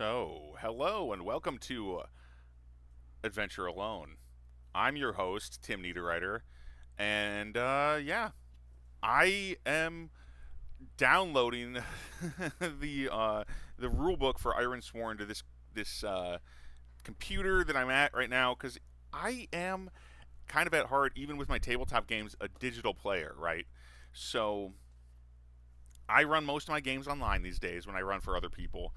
So, hello and welcome to Adventure Alone. I'm your host, Tim Niederriter, and I am downloading the rule book for Ironsworn to this computer that I'm at right now because I am kind of at heart, even with my tabletop games, a digital player, right? So I run most of my games online these days when I run for other people,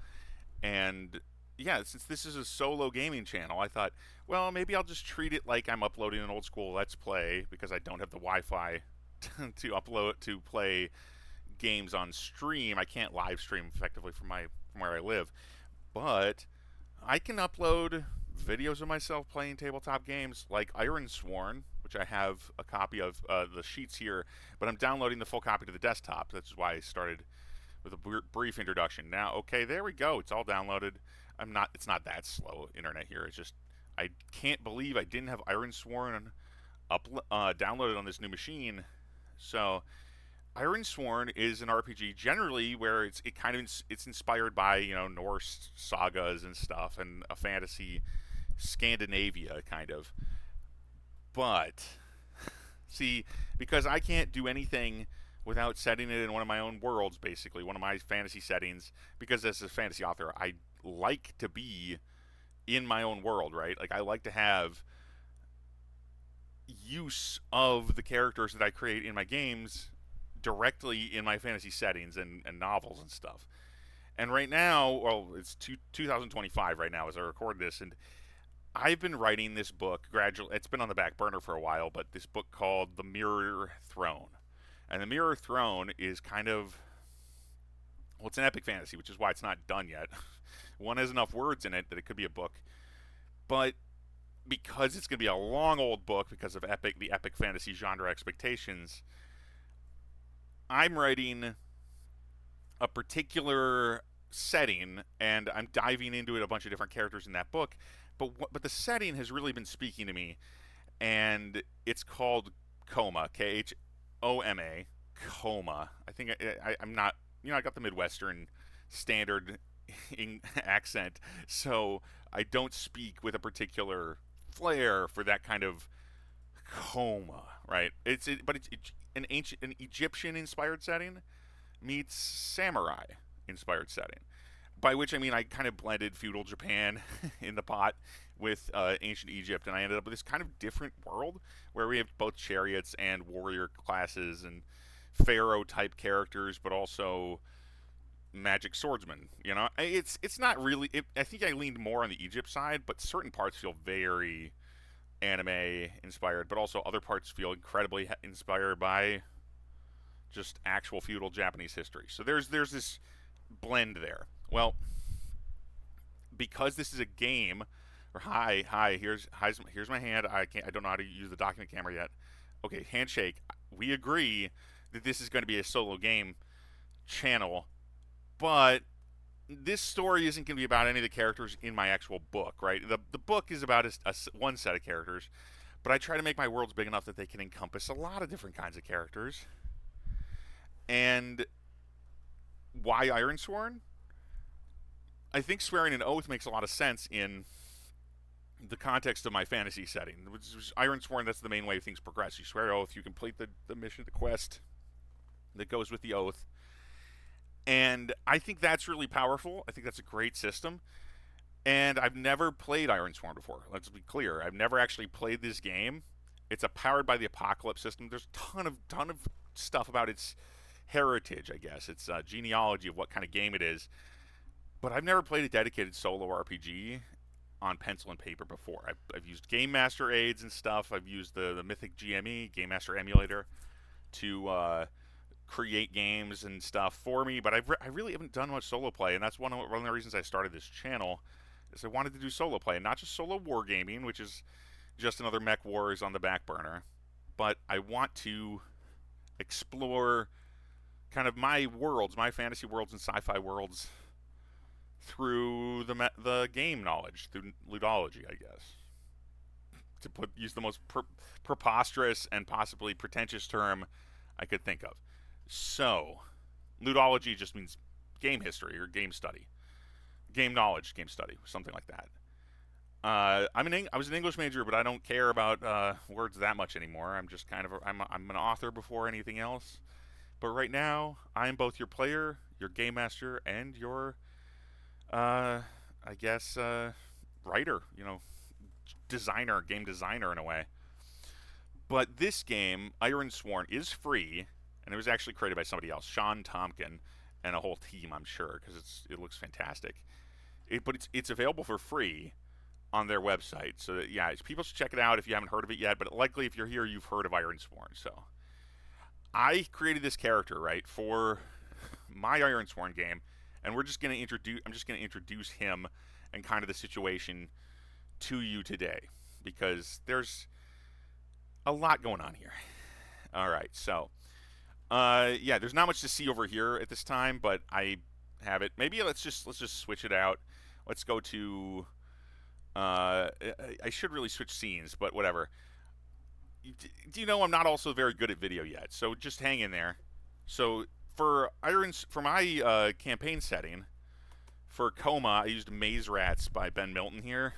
and yeah, since this is a solo gaming channel, I thought, well, maybe I'll just treat it like I'm uploading an old school Let's Play because I don't have the Wi-Fi to upload to play games on stream. I can't live stream effectively from where I live, but I can upload videos of myself playing tabletop games like Ironsworn, which I have a copy of the sheets here, but I'm downloading the full copy to the desktop. That's why I started with a brief introduction. Now, okay, there we go. It's all downloaded. I'm not. It's not that slow internet here. It's just I can't believe I didn't have Ironsworn downloaded on this new machine. So Ironsworn is an RPG generally where it's inspired by Norse sagas and stuff and a fantasy Scandinavia kind of. But see, because I can't do anything without setting it in one of my own worlds, basically, one of my fantasy settings, because as a fantasy author, I like to be in my own world, right? Like, I like to have use of the characters that I create in my games directly in my fantasy settings and novels and stuff. And right now, well, it's 2025 right now as I record this, and I've been writing this book gradually. It's been on the back burner for a while, but this book called The Mirror Throne. And The Mirror Throne is kind of, well, it's an epic fantasy, which is why it's not done yet. One has enough words in it that it could be a book. But because it's going to be a long old book because of the epic fantasy genre expectations, I'm writing a particular setting and I'm diving into it a bunch of different characters in that book. But the setting has really been speaking to me, and it's called Khoma, Khoma. Khoma. I think I'm not. I got the Midwestern standard accent, so I don't speak with a particular flair for that kind of Khoma, right? But it's an Egyptian inspired setting meets samurai inspired setting, by which I mean I kind of blended feudal Japan in the pot with ancient Egypt, and I ended up with this kind of different world where we have both chariots and warrior classes and pharaoh type characters, but also magic swordsmen. It's not really. I think I leaned more on the Egypt side, but certain parts feel very anime inspired, but also other parts feel incredibly inspired by just actual feudal Japanese history. So there's this blend there. Well, because this is a game, or here's my hand. I don't know how to use the document camera yet. Okay, handshake. We agree that this is going to be a solo game channel, but this story isn't going to be about any of the characters in my actual book, right? The book is about one set of characters, but I try to make my worlds big enough that they can encompass a lot of different kinds of characters. And why Ironsworn? I think swearing an oath makes a lot of sense in the context of my fantasy setting. Which is Ironsworn, that's the main way things progress. You swear oath, you complete the mission, the quest that goes with the oath. And I think that's really powerful. I think that's a great system. And I've never played Ironsworn before. Let's be clear. I've never actually played this game. It's a powered by the Apocalypse system. There's a ton of stuff about its heritage, I guess. Its genealogy of what kind of game it is. But I've never played a dedicated solo RPG on pencil and paper before. I've used Game Master aids and stuff. I've used the Mythic GME, Game Master emulator, to create games and stuff for me. But I really haven't done much solo play, and that's one of the reasons I started this channel. Is I wanted to do solo play, and not just solo wargaming, which is just another mech wars on the back burner. But I want to explore kind of my worlds, my fantasy worlds and sci-fi worlds through the game knowledge, through ludology, I guess. Use the most preposterous and possibly pretentious term I could think of. So, ludology just means game history or game study. game knowledge, game study, something like that. I was an English major, but I don't care about words that much anymore. I'm just kind of I'm an author before anything else. But right now, I am both your player, your game master, and your I guess writer. Designer, game designer in a way. But this game, Ironsworn, is free, and it was actually created by somebody else, Sean Tompkin, and a whole team, I'm sure, because it looks fantastic. But it's available for free on their website. So that, yeah, people should check it out if you haven't heard of it yet. But likely, if you're here, you've heard of Ironsworn. So I created this character right for my Ironsworn game, and we're just gonna introduce. I'm just gonna introduce him and kind of the situation to you today because there's a lot going on here. All right, so yeah, there's not much to see over here at this time, but I have it. Maybe let's just switch it out. Let's go to. I should really switch scenes, but whatever. Do you know I'm not also very good at video yet? So just hang in there. So for my campaign setting for Khoma, I used Maze Rats by Ben Milton here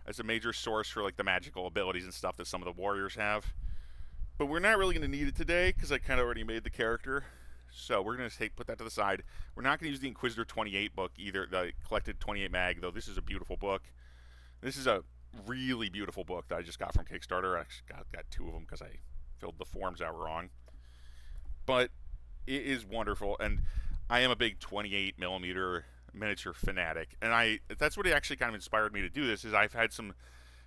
as a major source for like the magical abilities and stuff that some of the warriors have. But we're not really going to need it today because I kind of already made the character. So we're going to put that to the side. We're not going to use the Inquisitor 28 book either, the collected 28 mag, though this is a beautiful book. This is a really beautiful book that I just got from Kickstarter. I actually got two of them because I filled the forms out wrong. But it is wonderful, and I am a big 28 millimeter miniature fanatic, and that's what actually kind of inspired me to do this. Is I've had some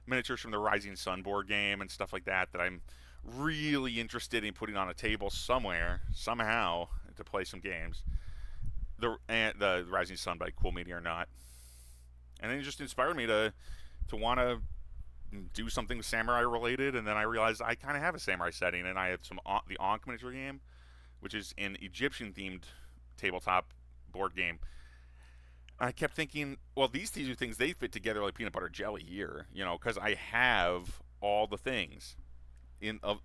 miniatures from the Rising Sun board game and stuff like that I'm really interested in putting on a table somewhere, somehow, to play some games. The Rising Sun by Cool Media or Not, and then it just inspired me to want to do something samurai related. And then I realized I kind of have a samurai setting, and I have the Ankh miniature game, which is an Egyptian themed tabletop board game. I kept thinking, well, these two things, they fit together like peanut butter jelly here, because I have all the things.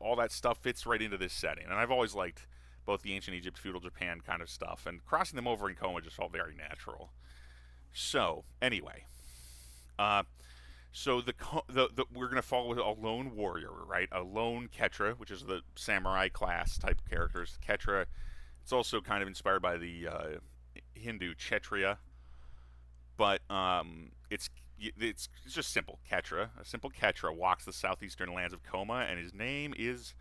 All that stuff fits right into this setting. And I've always liked both the ancient Egypt, feudal Japan kind of stuff, and crossing them over in Khoma just felt very natural. So, anyway. So we're going to follow a lone warrior, right? A lone Ketra, which is the samurai class type characters. Ketra, it's also kind of inspired by the Hindu Kshatriya. But it's just simple. Ketra, a simple Ketra, walks the southeastern lands of Khoma, and his name is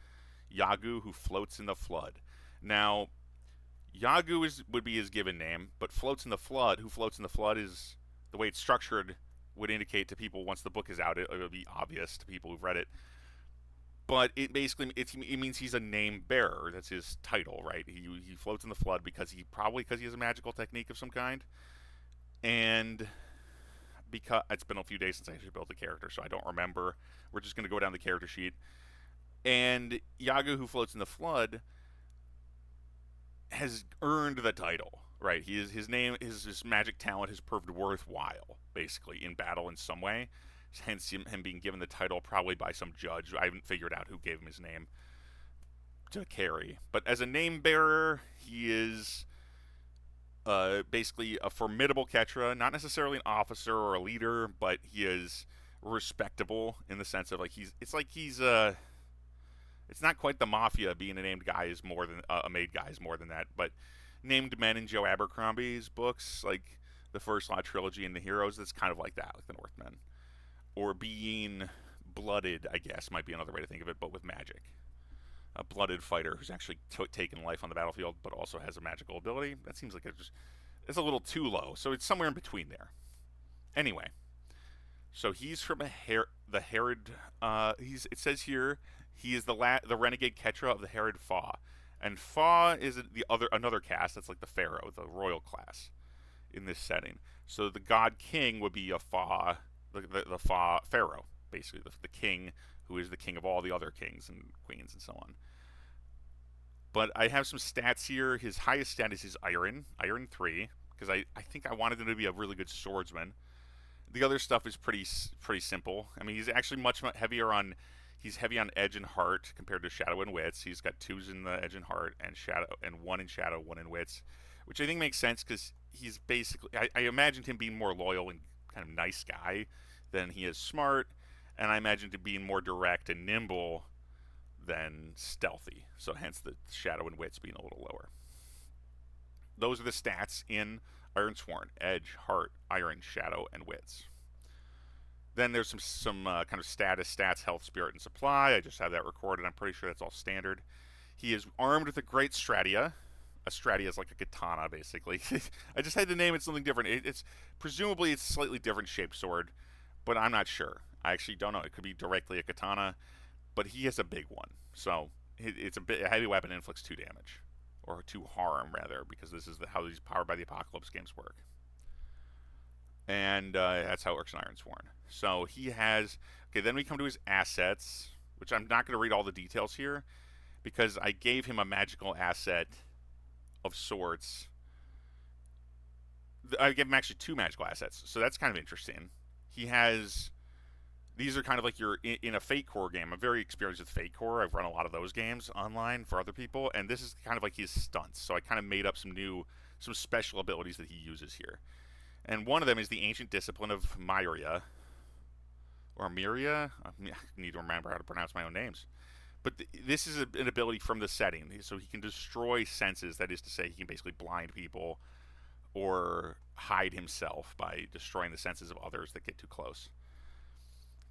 Yagu, who floats in the flood. Now, Yagu would be his given name, but who floats in the flood is the way it's structured would indicate to people once the book is out. It'll be obvious to people who've read it. But it basically it means he's a name bearer. That's his title, right? He floats in the flood because he has a magical technique of some kind. And because it's been a few days since I actually built the character, so I don't remember. We're just going to go down the character sheet. And Yagu, who floats in the flood, has earned the title, right? His magic talent has proved worthwhile, basically, in battle in some way. Hence him being given the title probably by some judge. I haven't figured out who gave him his name to carry. But as a name bearer, he is basically a formidable Ketra, not necessarily an officer or a leader, but he is respectable in the sense of it's not quite the mafia. Being a named guy is more than a made guy is more than that. But named men in Joe Abercrombie's books, like the First Law trilogy and the Heroes, that's kind of like that, like the Northmen. Or being blooded, I guess, might be another way to think of it, but with magic. A blooded fighter who's actually taken life on the battlefield, but also has a magical ability. That seems like it's a little too low, so it's somewhere in between there. Anyway, so he's from the Herod. It says here he is the renegade Ketra of the Herod Fa, and Fa is another caste that's like the Pharaoh, the royal class in this setting. So the god king would be a Fa, the Fa Pharaoh, basically the king who is the king of all the other kings and queens and so on. But I have some stats here. His highest stat is his Iron 3, because I think I wanted him to be a really good swordsman. The other stuff is pretty simple. I mean, he's actually much heavier on. He's heavy on edge and heart compared to shadow and wits. He's got 2s in the edge and heart, and 1 in shadow, 1 in wits, which I think makes sense because he's basically, I imagined him being more loyal and kind of nice guy than he is smart, and I imagined him being more direct and nimble than stealthy. So hence the shadow and wits being a little lower. Those are the stats in Ironsworn: edge, heart, iron, shadow, and wits. Then there's some kind of status stats: health, spirit, and supply. I just have that recorded. I'm pretty sure that's all standard. He is armed with a great stratia. A stratia is like a katana, basically. I just had to name it something different. It's presumably it's a slightly different shaped sword, but I'm not sure. I actually don't know. It could be directly a katana, but he has a big one. So it's a heavy weapon, inflicts 2 damage, or 2 harm rather, because this is how these Powered by the Apocalypse games work. And that's how it works in Ironsworn. So he has. Okay, then we come to his assets, which I'm not going to read all the details here, because I gave him a magical asset of sorts. I gave him actually 2 magical assets, so that's kind of interesting. He has. These are kind of like you're in a Fate Core game. I'm very experienced with Fate Core. I've run a lot of those games online for other people, and this is kind of like his stunts. So I kind of made up some special abilities that he uses here. And one of them is the ancient discipline of Myria, or Myria. I need to remember how to pronounce my own names. But this is an ability from the setting, so he can destroy senses. That is to say, he can basically blind people or hide himself by destroying the senses of others that get too close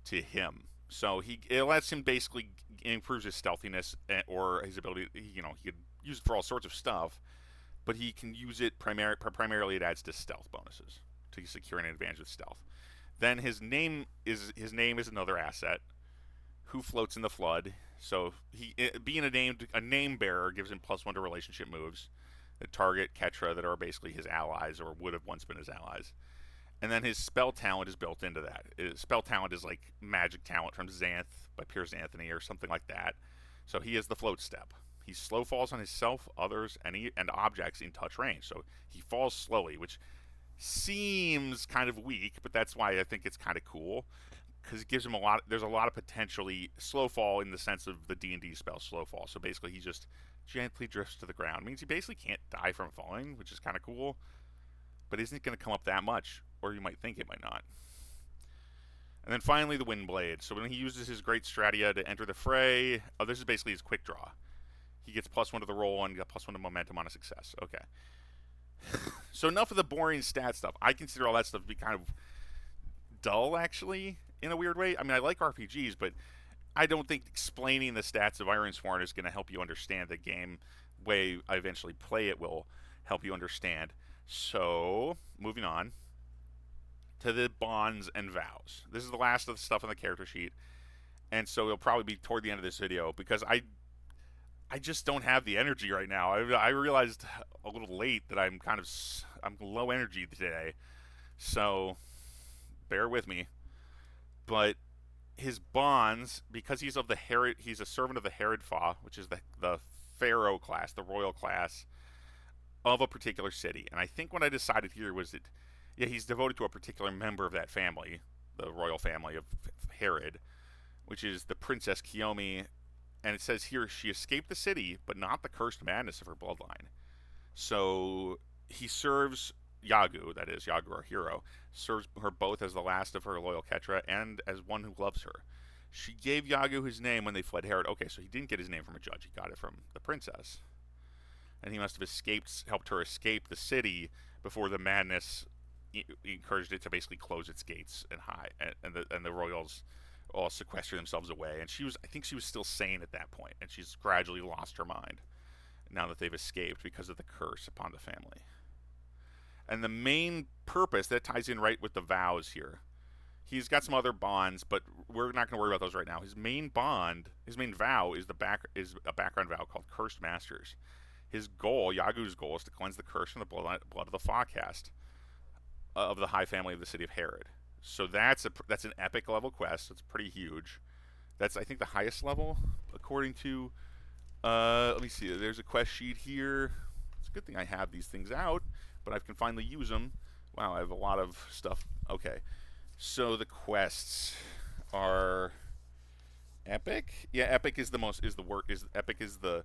to him. So it lets him basically improves his stealthiness or his ability. He could use it for all sorts of stuff, but he can use it primarily. It adds to stealth bonuses to secure an advantage with stealth. Then his name is another asset. Who floats in the flood? So being a name bearer gives him +1 to relationship moves that target Ketra that are basically his allies or would have once been his allies. And then his spell talent is built into that. Spell talent is like magic talent from Xanth by Piers Anthony or something like that. So he has the float step. He slow falls on himself, others, and objects in touch range. So he falls slowly, which seems kind of weak, but that's why I think it's kind of cool, because it gives him there's a lot of potentially slow fall in the sense of the D&D spell slow fall. So basically he just gently drifts to the ground. It means he basically can't die from falling, which is kind of cool, but isn't going to come up that much, or you might think it might not. And then finally the Windblade. So when he uses his great stratia to enter the fray, this is basically his quick draw. He gets +1 to the roll and got +1 to momentum on a success. Okay. So enough of the boring stat stuff. I consider all that stuff to be kind of dull, actually, in a weird way. I mean, I like RPGs, but I don't think explaining the stats of Ironsworn is going to help you understand the game way I eventually play it will help you understand. So, moving on to the bonds and vows. This is the last of the stuff on the character sheet, and so it'll probably be toward the end of this video, because I just don't have the energy right now. I realized a little late that I'm low energy today, so bear with me. But his bonds, because he's a servant of the Herodfa, which is the pharaoh class, the royal class of a particular city. And I think what I decided here was that, he's devoted to a particular member of that family, the royal family of Herod, which is the Princess Khoma. And it says here, she escaped the city, but not the cursed madness of her bloodline. So he serves Yagu, that is, Yagu, our hero, serves her both as the last of her loyal Ketra and as one who loves her. She gave Yagu his name when they fled Herod. Okay, so he didn't get his name from a judge. He got it from the princess. And he must have helped her escape the city before the madness encouraged it to basically close its gates and hide, and the royals all sequester themselves away. And I think she was still sane at that point, and she's gradually lost her mind now that they've escaped because of the curse upon the family. And the main purpose that ties in right with the vows here. He's got some other bonds, but we're not going to worry about those right now. His main vow is a background vow called Cursed Masters. His goal, Yagu's goal, is to cleanse the curse from the blood of the Fawcast of the high family of the city of Herod. So that's an epic level quest. It's pretty huge. That's, I think, the highest level according to. Let me see. There's a quest sheet here. It's a good thing I have these things out, but I can finally use them. Wow, I have a lot of stuff. Okay, so the quests are epic. Yeah, epic is the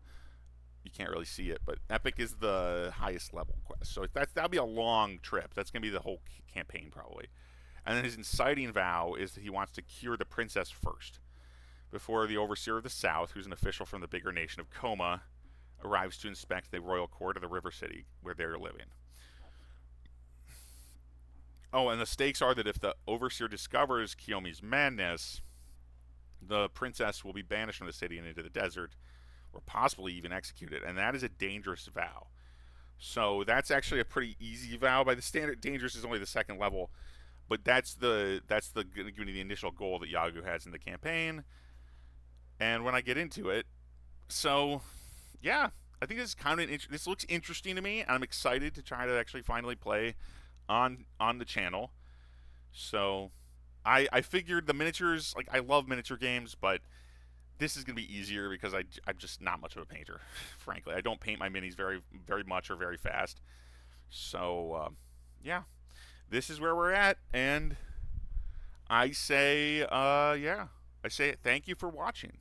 You can't really see it, but Epic is the highest level quest. So that'll be a long trip. That's gonna be the whole campaign probably. And then his inciting vow is that he wants to cure the princess first, before the overseer of the South, who's an official from the bigger nation of Khoma, arrives to inspect the royal court of the River City where they're living. Oh, and the stakes are that if the overseer discovers Kiyomi's madness, the princess will be banished from the city and into the desert, or possibly even executed, and that is a dangerous vow. So that's actually a pretty easy vow by the standard. Dangerous is only the second level, but that's the going to be the initial goal that Yagu has in the campaign. And when I get into it, so yeah, I think this is kind of this looks interesting to me, and I'm excited to try to actually finally play on the channel. So I figured the miniatures, like I love miniature games, but this is gonna be easier because I'm just not much of a painter, frankly. I don't paint my minis very much or very fast. So yeah, this is where we're at, and I say yeah, I say thank you for watching,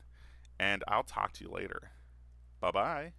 and I'll talk to you later. Bye bye.